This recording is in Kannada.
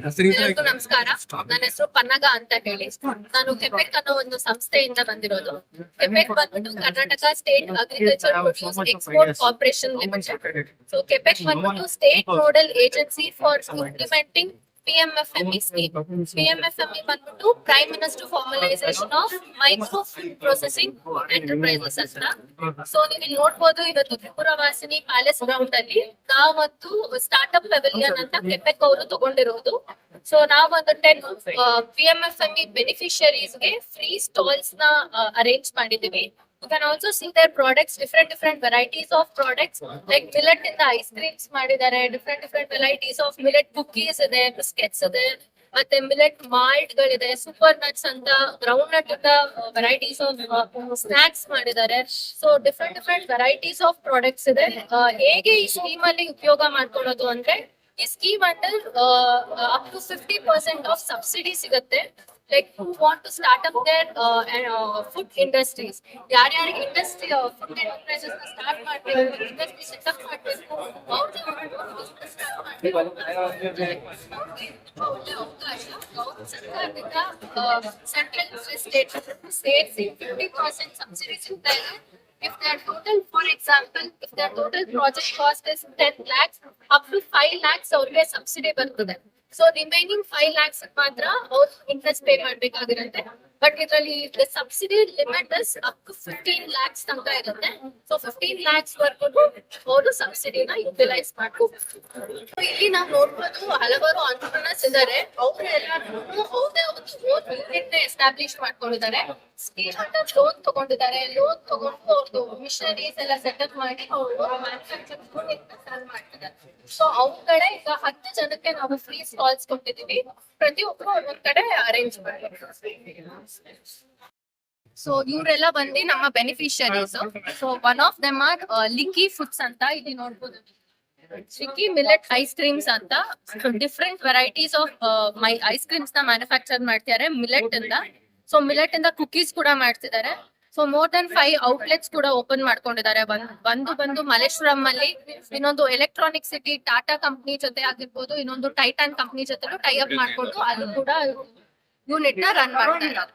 ಎಲ್ಲರಿಗೂ ನಮಸ್ಕಾರ. ನನ್ನ ಹೆಸರು ಪನ್ನಗ ಅಂತ ಹೇಳಿ. ನಾನು ಕೆಪೆಕ್ ಅನ್ನೋ ಒಂದು ಸಂಸ್ಥೆಯಿಂದ ಬಂದಿರೋದು. ಕೆಪೆಕ್ ಬಂದ್ಬಿಟ್ಟು Karnataka state agriculture produce export corporation limited. So KAPPEC ಬಂದ್ಬಿಟ್ಟು state nodal agency for implementing PMFME scheme. PMFME ಬಂದ್ಬಿಟ್ಟು prime minister formalisation of micro food processing enterprises ಅಂತ. ಸೊ ನೀವು ಇಲ್ಲಿ ನೋಡ್ಬೋದು, ಇವತ್ತು ತ್ರಿಪುರ ವಾಸಿನಿ ಪ್ಯಾಲೇಸ್ ಗ್ರೌಂಡ್ ಅಲ್ಲಿ ನಾವೊಂದು ಸ್ಟಾರ್ಟ್ಅಪ್ ಪೆವಿಲಿಯನ್ ಅಂತ ಕೆಪೆಕ್ ಅವರು ತಗೊಂಡಿರೋದು. ಸೊ ನಾವೊಂದು 10 PMFME ಬೆನಿಫಿಷರೀಸ್ ಗೆ ಫ್ರೀ ಸ್ಟಾಲ್ಸ್ ನ ಅರೇಂಜ್ ಮಾಡಿದೀವಿ. You can also see their products, different varieties of products like millet in the ice creams ಮಾಡಿದ್ದಾರೆ, different varieties of millet cookies ಇದೆ, biscuits ಇದೆ, ಮತ್ತೆ millet malt ಗಳಿದೆ, super nuts ಅಂತ ground nut ಇಂದ varieties of snacks ಮಾಡಿದ್ದಾರೆ. So different varieties of products ಇದೆ. ಹೇಗೆ ಈ ಸ್ಕೀಮ್ ಅಲ್ಲಿ ಉಪಯೋಗ ಮಾಡ್ಕೊಳ್ಳೋದು ಅಂದ್ರೆ, ಈ scheme under up to 50% of subsidy ಸಿಗುತ್ತೆ. Like who want to start up their food industries, ಯಾರ್ಯಾರಿಗೆ ಇಂಡಸ್ಟ್ರಿ ಫುಡ್ ಎಂಟರ್ಪ್ರೈಸಸ್ ನ ಸ್ಟಾರ್ಟ್ ಮಾಡಬೇಕು, ಇಂಡಸ್ಟ್ರಿ ಸೆಟಪ್ ಮಾಡಬೇಕು, ಅವ್ರಿಗೆ ಬಿಸ್ನೆಸ್ ಸ್ಟಾರ್ಟ್ ಮಾಡಬೇಕು, ಒಳ್ಳೆ ಅವಕಾಶ ಸರ್ಕಾರದಿಂದ ಸೆಂಟ್ರಲ್ ಸ್ಟೇಟ್ಸ್ 50% ಸಬ್ಸಿಡಿ ಸಿಗ್ತಾ ಇದೆ. If their total, for example, if their total project cost is 10 lakhs, up to 5 lakhs ಅವ್ರಿಗೆ ಸಬ್ಸಿಡಿ ಬರ್ತದೆ. ಸೊ ರಿಮೈನಿಂಗ್ 5 lakhs ಮಾತ್ರ ಅವ್ರು ಇಂಟ್ರೆಸ್ಟ್ ಪೇ ಮಾಡ್ಬೇಕಾಗಿರುತ್ತೆ. ಬಟ್ ಇದರಲ್ಲಿ subsidy limit is up to 15 lakhs ತನಕ ಇರುತ್ತೆ. ಸೊ 15 lakhs ವರ್ಗು ಅವರು ಸಬ್ಸಿಡಿನ ಯುಟಿಲೈಸ್ ಮಾಡ್ಕೋಬೇಕು. ಇಲ್ಲಿ ನಾವು ನೋಡ್ಬೋದು, ಹಲವಾರು ಆಂಟ್ರಪ್ರನರ್ಸ್ ಇದ್ದಾರೆ. ಅವರೆಲ್ಲ ಅವ್ರದೇ ಒಂದು ಓನ್ ಯೂನಿಟ್ ಎಸ್ಟಾಬ್ಲಿಷ್ ಮಾಡ್ಕೊಂಡಿದ್ದಾರೆ. ಸ್ಕೀಮ್ ಅಂತ ಲೋನ್ ತಗೊಂಡಿದ್ದಾರೆ. ಲೋನ್ ತಗೊಂಡು ಅವ್ರದ್ದು ಮಿಷನರೀಸ್ ಎಲ್ಲ ಸೆಟಪ್ ಮಾಡಿ ಅವರು ಮ್ಯಾನುಫ್ಯಾಕ್ಚರಿಂಗ್ ರನ್ ಮಾಡ್ತಿದ್ದಾರೆ. ಸೊ ಅವ್ರ ಕಡೆ ಈಗ 10 ಜನಕ್ಕೆ ನಾವು ಫ್ರೀ ಸ್ಟಾಲ್ಸ್ ಕೊಟ್ಟಿದೀವಿ. ಪ್ರತಿಯೊಬ್ರು ಒಂದೊಂದ್ ಕಡೆ ಅರೇಂಜ್ ಮಾಡ್ಬೇಕು. ಸೊ ಇವರೆಲ್ಲ ಬಂದು ನಮ್ಮ beneficiaries. So one of them are Likki foods ಅಂತ. ಇಲ್ಲಿ ನೋಡ್ಬೋದು, ಲಿಕ್ಕಿ ಮಿಲೆಟ್ ಐಸ್ ಕ್ರೀಮ್ಸ್ ಅಂತ different varieties of ice creams ನ ಮ್ಯಾನುಫ್ಯಾಕ್ಚರ್ ಮಾಡ್ತಿದ್ದಾರೆ ಮಿಲೆಟ್ ಇಂದ. ಸೊ ಮಿಲೆಟ್ ಇಂದ ಕುಕೀಸ್ ಕೂಡ ಮಾಡ್ತಿದ್ದಾರೆ. ಸೊ ಮೋರ್ ದನ್ 5 ಔಟ್ಲೆಟ್ಸ್ ಕೂಡ ಓಪನ್ ಮಾಡ್ಕೊಂಡಿದ್ದಾರೆ. ಬಂದು ಮಲ್ಲೇಶ್ವರಂ ಅಲ್ಲಿ, ಇನ್ನೊಂದು ಎಲೆಕ್ಟ್ರಾನಿಕ್ ಸಿಟಿ ಟಾಟಾ ಕಂಪ್ನಿ ಜೊತೆ ಆಗಿರ್ಬೋದು, ಇನ್ನೊಂದು ಟೈಟಾನ್ ಕಂಪ್ನಿ ಜೊತೆ ಟೈ ಅಪ್ ಮಾಡ್ಕೊಂಡು ಅಲ್ಲಿ ಕೂಡ ಯೂನಿಟ್ ನ ರನ್ ಮಾಡ್ತಾ ಇದ್ದಾರೆ.